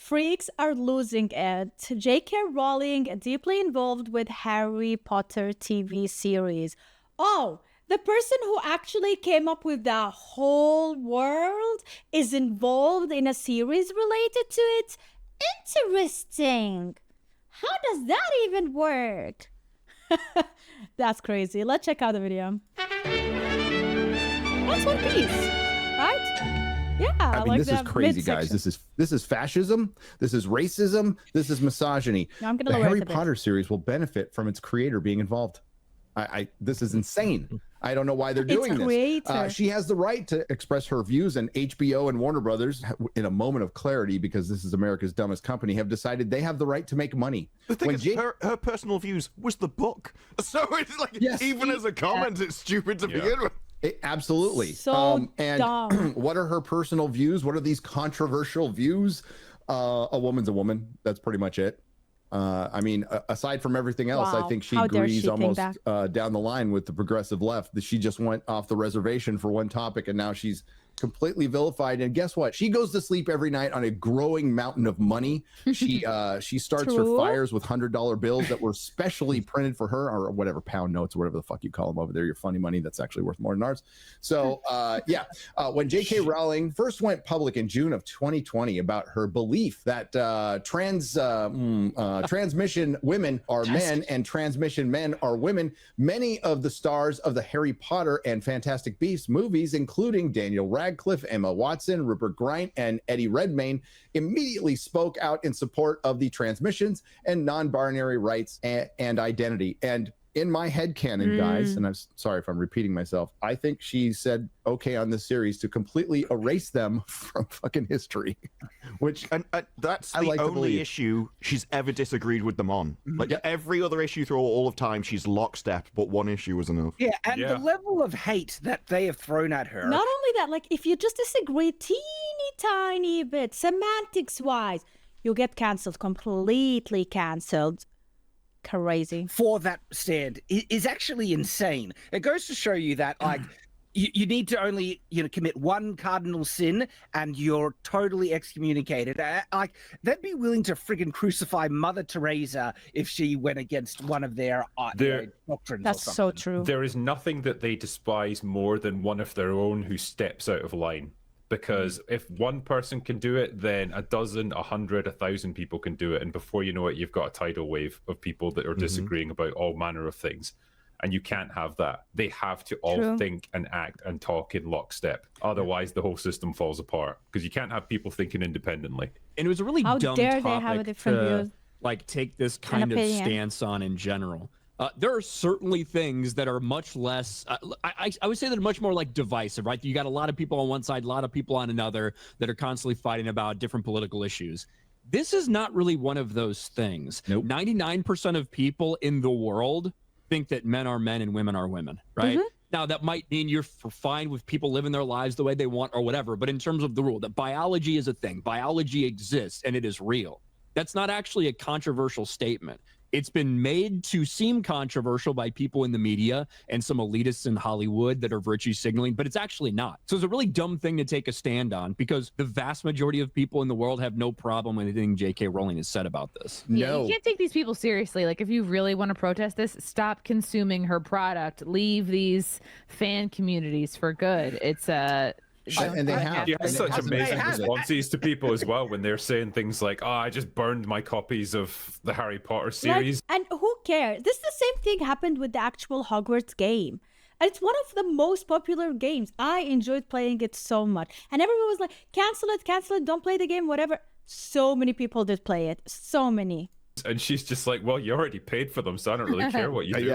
Freaks are losing it. J.K. Rowling deeply involved with Harry Potter TV series. Oh, the person who actually came up with the whole world is involved in a series related to it? Interesting. How does that even work? That's crazy. Let's check out the video. That's One Piece, right? Yeah, I mean, like this is crazy, guys. This is fascism. This is racism. This is misogyny. No, I'm gonna the lower Harry it a bit. Potter series will benefit from its creator being involved. This is insane. I don't know why they're doing this. She has the right to express her views, and HBO and Warner Brothers, in a moment of clarity, because this is America's dumbest company, have decided they have the right to make money. The thing is, her personal views was the book, so it's like, even as a comment, it's stupid to begin with. Absolutely. So and dumb. What are her personal views? What are these controversial views? A woman's a woman. That's pretty much it. I mean, aside from everything else, I think she agrees almost down the line with the progressive left. That she just went off the reservation for one topic, and now she's completely vilified. And guess what? She goes to sleep every night on a growing mountain of money. She starts her fires with $100 bills that were specially printed for her, or whatever, pound notes, or whatever the fuck you call them over there. Your funny money that's actually worth more than ours. So when J.K. Rowling first went public in June of 2020 about her belief that transmission women are men and transmission men are women, many of the stars of the Harry Potter and Fantastic Beasts movies, including Daniel Radcliffe, Emma Watson, Rupert Grint, and Eddie Redmayne, immediately spoke out in support of the transmissions and non-binary rights and identity. And in my headcanon, guys, and I'm sorry if I'm repeating myself, I think she said okay on this series to completely erase them from fucking history. Which and that's the only issue she's ever disagreed with them on. Like every other issue through all of time, she's lockstep, but one issue was enough. Yeah, and the level of hate that they have thrown at her. Not only that, like if you just disagree teeny tiny bit, semantics wise, you'll get cancelled, completely cancelled. Crazy. For that stand is actually insane. It goes to show you that like you need to only commit one cardinal sin and you're totally excommunicated. Like they'd be willing to friggin' crucify Mother Teresa if she went against one of their doctrines. That's so true. There is nothing that they despise more than one of their own who steps out of line. Because if one person can do it, then a dozen, 100, 1,000 people can do it. And before you know it, you've got a tidal wave of people that are disagreeing about all manner of things. And you can't have that. They have to all think and act and talk in lockstep. Otherwise, the whole system falls apart. Because you can't have people thinking independently. And it was a really dumb topic they have a different view? Like take this kind of stance on in general. There are certainly things that are much less, I would say that are much more like divisive, right? You got a lot of people on one side, a lot of people on another that are constantly fighting about different political issues. This is not really one of those things. 99% of people in the world think that men are men and women are women, right? Now, that might mean you're fine with people living their lives the way they want or whatever, but in terms of the rule, that biology is a thing, biology exists and it is real. That's not actually a controversial statement. It's been made to seem controversial by people in the media and some elitists in Hollywood that are virtue signaling, but it's actually not. So it's a really dumb thing to take a stand on because the vast majority of people in the world have no problem with anything J.K. Rowling has said about this. Yeah, you can't take these people seriously. Like, if you really want to protest this, stop consuming her product. Leave these fan communities for good. It's and they have. You have such amazing responses to people as well when they're saying things like, "Oh, I just burned my copies of the Harry Potter series." And who cares? This is the same thing happened with the actual Hogwarts game. And it's one of the most popular games. I enjoyed playing it so much. And everyone was like, cancel it, don't play the game, whatever. So many people did play it. So many. And she's just like, well, you already paid for them, so I don't really care what you do.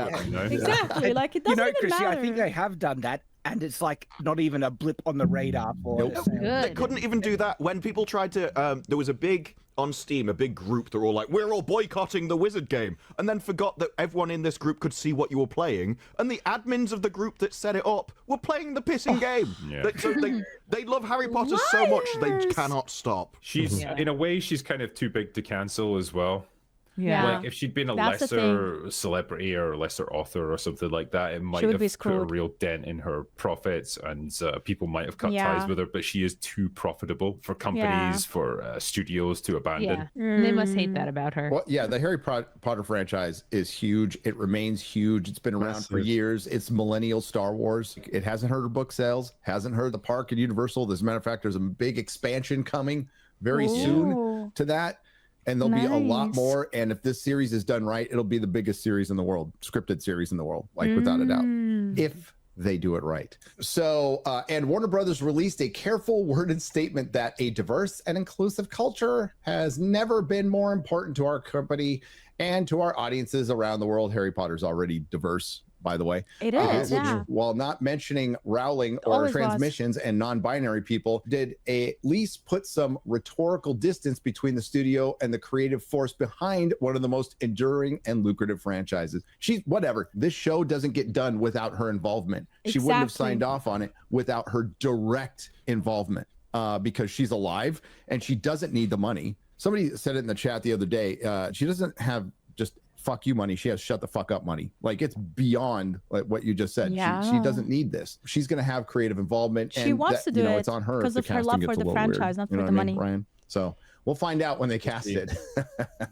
Exactly. Like, it doesn't even Chrissy, matter. I think they have done that. And it's like not even a blip on the radar for They couldn't even do that when people tried to. There was a big on Steam, a big group that were all like, "We're all boycotting the Wizard game," and then forgot that everyone in this group could see what you were playing, and the admins of the group that set it up were playing the pissing game. They love Harry Potter so much they cannot stop. She's in a way she's kind of too big to cancel as well. Yeah. Like if she'd been a That's lesser celebrity or a lesser author or something like that, it might have put a real dent in her profits, and people might have cut ties with her. But she is too profitable for companies, for studios to abandon. Yeah. They must hate that about her. Well, yeah, the Harry Potter franchise is huge. It remains huge. It's been around for years. It's millennial Star Wars. It hasn't hurt her book sales, hasn't hurt the park and Universal. As a matter of fact, there's a big expansion coming very soon to that. And there'll be a lot more. And if this series is done right, it'll be the biggest series in the world, scripted series in the world, like without a doubt, if they do it right. So, and Warner Brothers released a careful worded statement that a diverse and inclusive culture has never been more important to our company and to our audiences around the world. Harry Potter's already diverse, by the way. It is, which, while not mentioning Rowling or transmissions and non-binary people, did at least put some rhetorical distance between the studio and the creative force behind one of the most enduring and lucrative franchises. She's whatever. This show doesn't get done without her involvement. She wouldn't have signed off on it without her direct involvement, because she's alive and she doesn't need the money. Somebody said it in the chat the other day. She doesn't have just fuck you money. She has shut the fuck up money. Like, it's beyond like what you just said. She doesn't need this. She's going to have creative involvement. She wants to do it. It's on her because of her love for the franchise, not for the money. Ryan? So we'll find out when they cast it.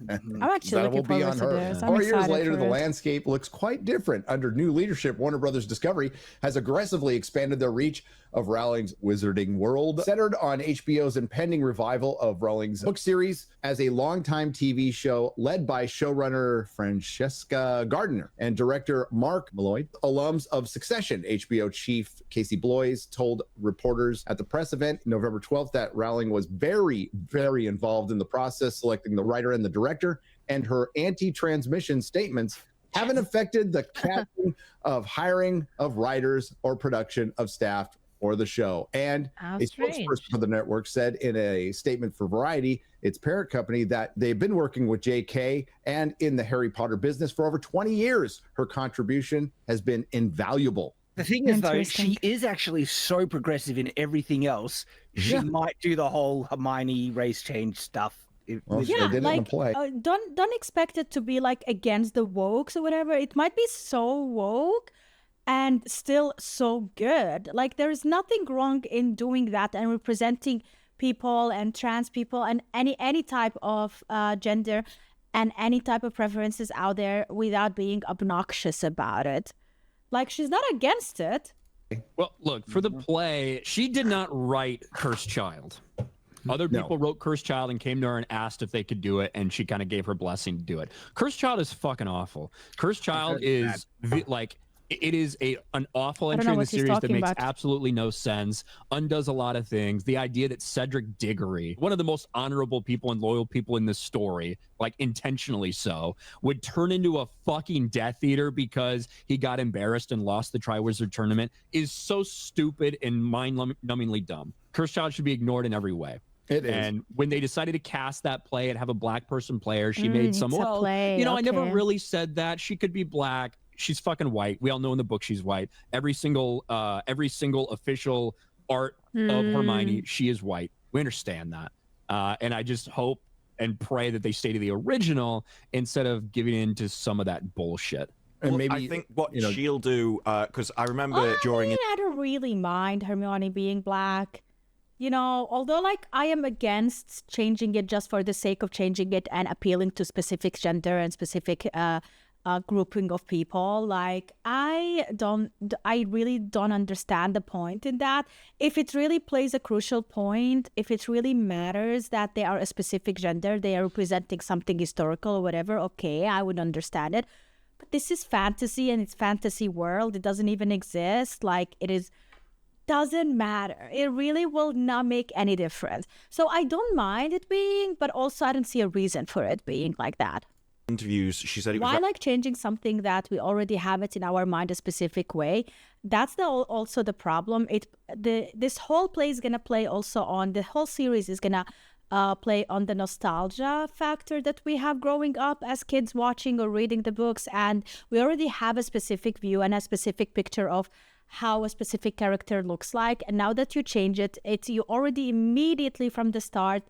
I'm actually looking forward to this. 4 years later, the landscape looks quite different. Under new leadership, Warner Brothers Discovery has aggressively expanded their reach of Rowling's Wizarding World, centered on HBO's impending revival of Rowling's book series as a longtime TV show led by showrunner Francesca Gardner and director Mark Malloy. Alums of Succession, HBO chief Casey Bloys told reporters at the press event November 12th that Rowling was very, very involved in the process, selecting the writer and the director, and her anti-transmission statements haven't affected the casting of hiring of writers or production of staff or the show. And a spokesperson for the network said in a statement for Variety, its parent company, that they've been working with JK and in the Harry Potter business for over 20 years. Her contribution has been invaluable. The thing is, though, she is actually so progressive in everything else. She might do the whole Hermione race change stuff. Don't expect it to be like against the wokes or whatever. It might be so woke and still so good. Like, there is nothing wrong in doing that and representing people and trans people and any type of gender and any type of preferences out there without being obnoxious about it. Like, she's not against it. Well, look, for the play, she did not write Cursed Child. Other people wrote Cursed Child and came to her and asked if they could do it, and she kind of gave her blessing to do it. Cursed Child is fucking awful. Cursed Child is it is an awful entry in the series that makes absolutely no sense, undoes a lot of things. The idea that Cedric Diggory, one of the most honorable people and loyal people in this story, like intentionally so, would turn into a fucking Death Eater because he got embarrassed and lost the Triwizard Tournament is so stupid and mind-numbingly dumb. Cursed Child should be ignored in every way. It is. And when they decided to cast that play and have a black person player, she made some, I never really said that. She could be black. She's fucking white. We all know in the book she's white. Every single official art of Hermione, she is white. We understand that. And I just hope and pray that they stay to the original instead of giving in to some of that bullshit. And maybe I think what she'll do, because I remember during I don't really mind Hermione being black. Although I am against changing it just for the sake of changing it and appealing to specific gender and specific grouping of people. I really don't understand the point in that. If it really plays a crucial point, if it really matters that they are a specific gender, they are representing something historical or whatever, okay, I would understand it. But this is fantasy and it's fantasy world. It doesn't even exist. Doesn't matter. It really will not make any difference. So I don't mind it being, but also I don't see a reason for it being like that. Interviews, she said it was changing something that we already have it in our mind a specific way. That's also the problem. This whole play is gonna play also on the whole series is gonna play on the nostalgia factor that we have growing up as kids watching or reading the books, and we already have a specific view and a specific picture of how a specific character looks like. And now that you change it, you already immediately from the start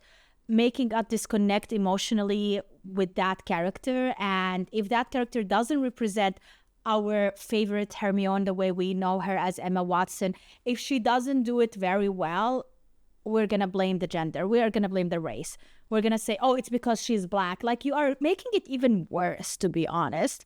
making us disconnect emotionally with that character. And if that character doesn't represent our favorite Hermione the way we know her as Emma Watson, if she doesn't do it very well, we're going to blame the gender. We are going to blame the race. We're going to say, oh, it's because she's black. Like, you are making it even worse, to be honest.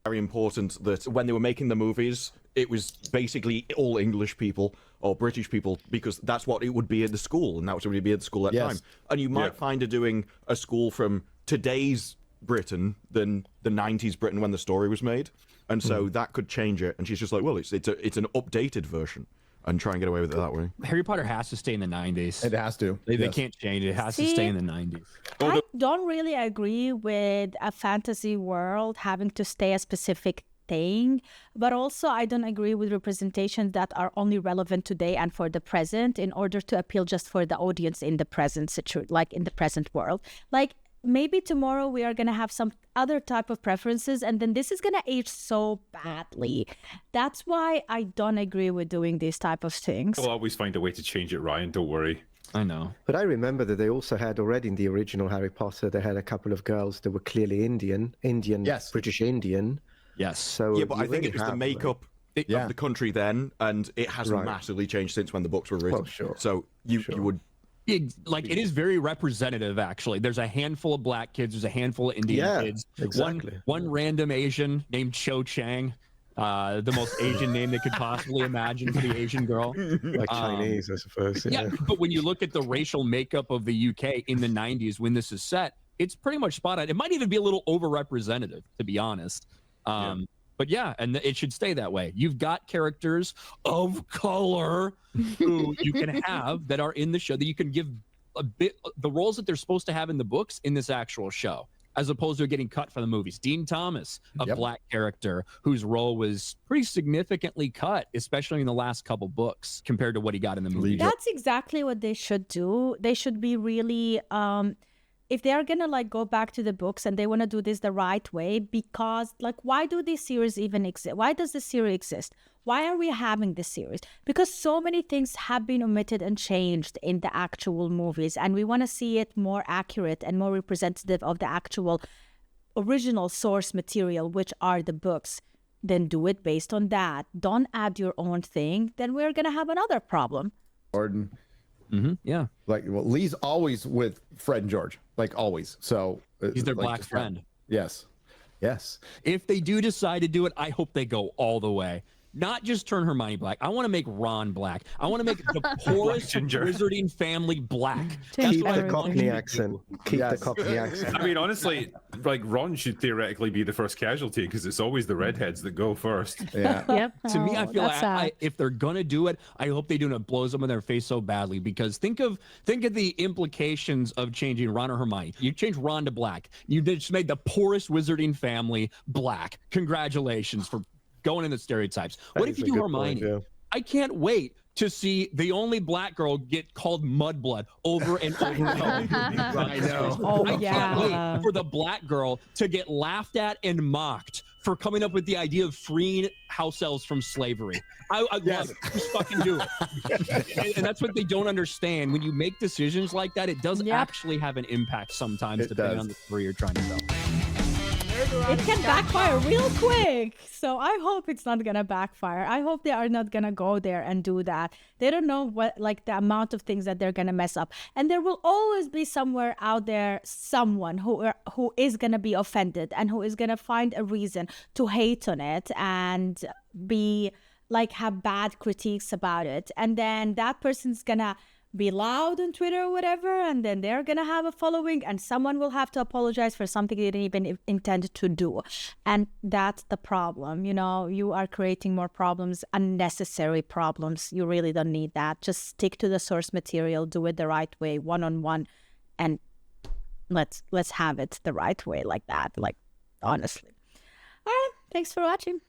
Very important that when they were making the movies, it was basically all English people or British people, because that's what it would be at the school, and that was what it would be at the school at the time. And you might find her doing a school from today's Britain than the 90s Britain when the story was made, and so that could change it. And she's just like, well, it's an updated version, and try and get away with it that way. Harry Potter has to stay in the 90s. It has to. They can't change it. It has to stay in the 90s. I don't really agree with a fantasy world having to stay a specific thing, but also I don't agree with representations that are only relevant today and for the present in order to appeal just for the audience in the present like in the present world. Like, maybe tomorrow we are going to have some other type of preferences, and then this is going to age so badly. That's why I don't agree with doing these type of things. We'll always find a way to change it, Ryan. Don't worry. I know. But I remember that they also had already in the original Harry Potter, they had a couple of girls that were clearly Indian, yes. British Indian. Yes. So yeah, but I think it was the makeup of the country then, and it hasn't massively changed since when the books were written. Well, sure. So you would... It is very representative, actually. There's a handful of black kids. There's a handful of Indian kids. Exactly. One random Asian named Cho Chang, the most Asian name they could possibly imagine for the Asian girl. Like Chinese, I suppose. Yeah, but when you look at the racial makeup of the UK in the 90s when this is set, it's pretty much spot on. It might even be a little overrepresentative, to be honest. But yeah, and it should stay that way. You've got characters of color who you can have that are in the show, that you can give a bit the roles that they're supposed to have in the books in this actual show, as opposed to getting cut from the movies. Dean Thomas, a black character whose role was pretty significantly cut, especially in the last couple books compared to what he got in the movie. That's exactly what they should do. They should be really if they are gonna like go back to the books and they want to do this the right way, because like, why do these series even exist? Why does the series exist? Why are we having this series? Because so many things have been omitted and changed in the actual movies, and we want to see it more accurate and more representative of the actual original source material, which are the books. Then do it based on that. Don't add your own thing. Then we're gonna have another problem. Jordan. Yeah. Like, well, Lee's always with Fred and George, like always. So he's their like, black friend. Yes. If they do decide to do it, I hope they go all the way. Not just turn Hermione black. I want to make Ron black. I want to make the poorest wizarding family black. Keep the Cockney accent. Keep the Cockney accent. I mean, honestly, like, Ron should theoretically be the first casualty, because it's always the redheads that go first. Yeah. Yep. To me, I feel like if they're gonna do it, I hope they do it. It blows them in their face so badly, because think of the implications of changing Ron or Hermione. You change Ron to black. You just made the poorest wizarding family black. Congratulations for going in the stereotypes. What if you do Hermione? Point, yeah. I can't wait to see the only black girl get called Mudblood over and over and over. I know. Oh, I can't wait for the black girl to get laughed at and mocked for coming up with the idea of freeing house elves from slavery. I love it. Just fucking do it. and that's what they don't understand. When you make decisions like that, it does actually have an impact sometimes, depending on the story you're trying to tell. It can backfire real quick. So I hope it's not gonna backfire. I hope they are not gonna go there and do that. They don't know what, like, the amount of things that they're gonna mess up. And there will always be somewhere out there someone who is gonna be offended and who is gonna find a reason to hate on it and be like, have bad critiques about it. And then that person's gonna be loud on Twitter or whatever, and then they're gonna have a following, and someone will have to apologize for something they didn't even intend to do. And that's the problem. You know, you are creating more problems, unnecessary problems. You really don't need that. Just stick to the source material, do it the right way, one-on-one, and let's have it the right way, like that, like, honestly. All right, thanks for watching.